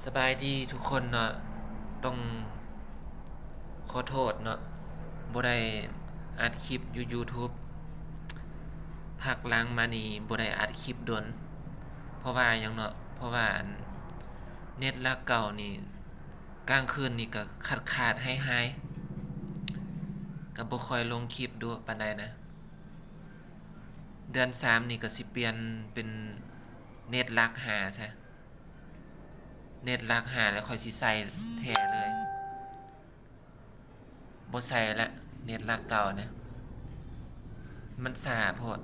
สบายดีทุกคนเนาะต้องขอโทษเนาะบ่ได้อัดคลิปอยู่ YouTube ภาคหลังมานี่บ่ได้อัดคลิปดนเพราะว่าหยังเนาะเพราะว่าเน็ตลักเก่านี่กลางคืนนี่ก็ขาดหายๆก็บ่ค่อยลงคลิปดูปานใดนะเดือน3นี่ก็สิเปลี่ยนเป็นเน็ตลัก5ซะเน็ตลัก5แล้วค่อยสิใส่แท้เลยบ่ใส่ละเน็ตลักเก่านะมันสาโพด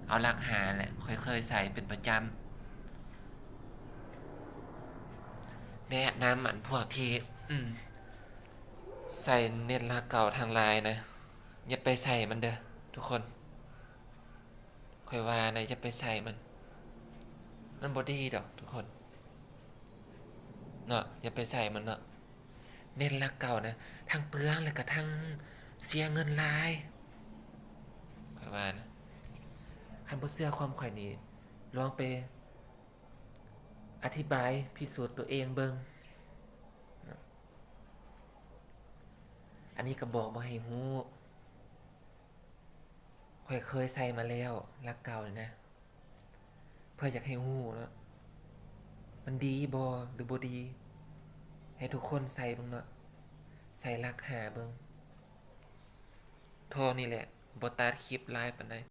เอาลัก5แหละค่อยเคยใส่เป็นประจำแนะนำพวกที่ใส่เน็ตลักเก่าทางไลน์นะอย่าไปใส่มันเด้อทุกคนค่อยว่านะอย่าไปใส่มันบ่ดีดอกทุกคนเนาะอย่าไปใส่มันเนาะเน็ตลักเก่านะทั้งเปลืองแล้วก็ทั้งเสียเงินหลายค่อยว่านะคันบ่เชื่อความข่อยนี่ลองไปอธิบายพิสูจน์ตัวเองเบิ่งอันนี้ก็บอกบ่ให้ฮู้ข่อยเคยใส่มาแล้วลักเก่านี่นะเพื่ออยากให้ฮู้เนาะมันดีบ่หรือบ่ดีให้ทุกคนใส่เบิ่งเนาะใส่ลักหาเบิ่งเท่านี้แหละบ่ตัดคลิปหลายปานใด